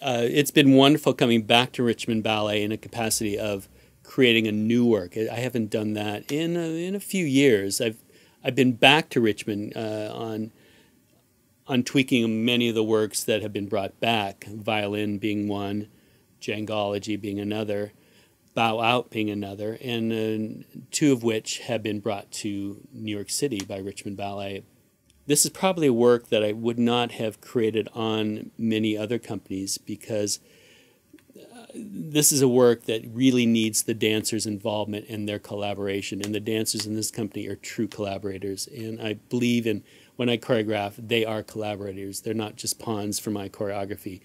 It's been wonderful coming back to Richmond Ballet in a capacity of creating a new work. I haven't done that in a few years. I've been back to Richmond on tweaking many of the works that have been brought back, violin being one, Jangology being another, Bow Out being another, and two of which have been brought to New York City by Richmond Ballet. This is probably a work that I would not have created on many other companies because this is a work that really needs the dancers' involvement and their collaboration. And the dancers in this company are true collaborators. And I believe in when I choreograph, they are collaborators. They're not just pawns for my choreography.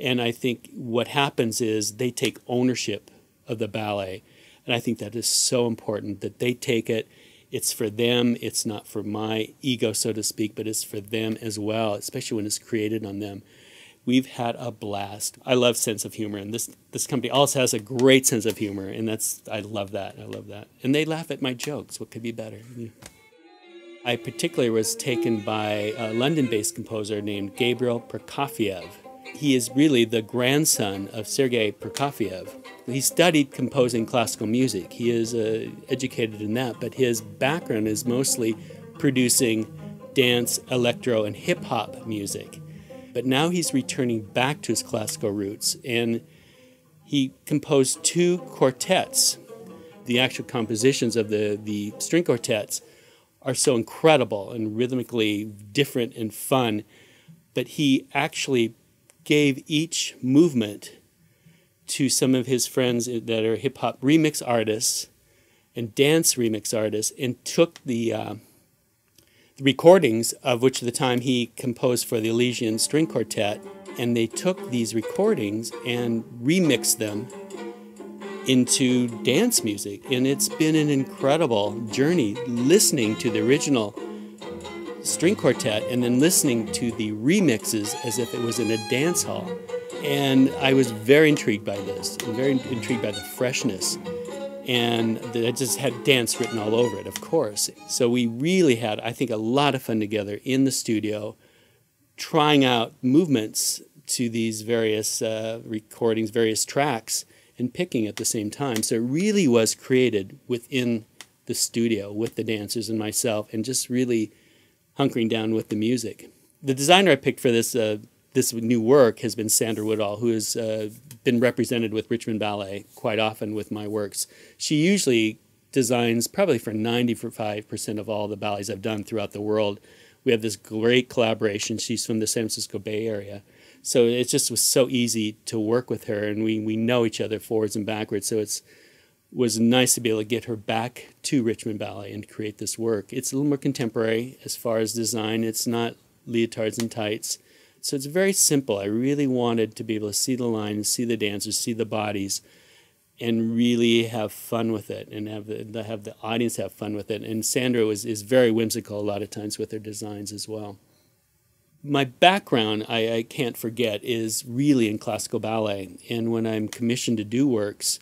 And I think what happens is they take ownership of the ballet. And I think that is so important that they take it. It's for them. It's not for my ego, so to speak, but it's for them as well, especially when it's created on them. We've had a blast. I love sense of humor, and this company also has a great sense of humor, and I love that. I love that. And they laugh at my jokes. What could be better? I particularly was taken by a London-based composer named Gabriel Prokofiev. He is really the grandson of Sergei Prokofiev. He studied composing classical music. He is educated in that, but his background is mostly producing dance, electro, and hip-hop music. But now he's returning back to his classical roots, and he composed two quartets. The actual compositions of the string quartets are so incredible and rhythmically different and fun, but he actually gave each movement to some of his friends that are hip-hop remix artists and dance remix artists, and took the recordings of which at the time he composed for the Elysian String Quartet, and they took these recordings and remixed them into dance music. And it's been an incredible journey listening to the original string quartet and then listening to the remixes as if it was in a dance hall. And I was very intrigued by this, and very intrigued by the freshness. And it just had dance written all over it, of course. So we really had, I think, a lot of fun together in the studio, trying out movements to these various recordings, various tracks, and picking at the same time. So it really was created within the studio with the dancers and myself, and just really hunkering down with the music. The designer I picked for this new work has been Sandra Woodall, who has been represented with Richmond Ballet quite often with my works. She usually designs probably for 95% of all the ballets I've done throughout the world. We have this great collaboration. She's from the San Francisco Bay Area. So it just was so easy to work with her, and we know each other forwards and backwards. So it was nice to be able to get her back to Richmond Ballet and create this work. It's a little more contemporary as far as design. It's not leotards and tights. So it's very simple. I really wanted to be able to see the lines, see the dancers, see the bodies, and really have fun with it, and have the audience have fun with it. And Sandra is very whimsical a lot of times with her designs as well. My background, I can't forget, is really in classical ballet. And when I'm commissioned to do works,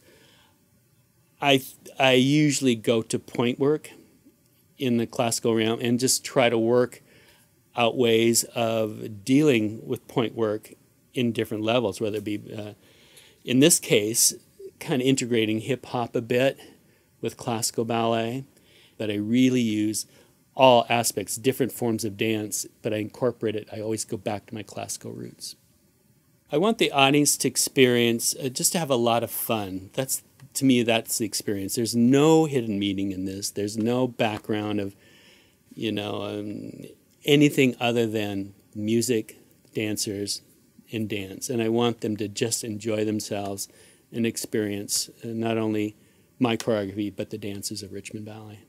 I usually go to point work in the classical realm and just try to work out ways of dealing with point work in different levels, whether it be, in this case, kind of integrating hip-hop a bit with classical ballet, that I really use all aspects, different forms of dance, but I incorporate it. I always go back to my classical roots. I want the audience to experience, just to have a lot of fun. To me, that's the experience. There's no hidden meaning in this. There's no background of, anything other than music, dancers, and dance. And I want them to just enjoy themselves and experience not only my choreography, but the dances of Richmond Ballet.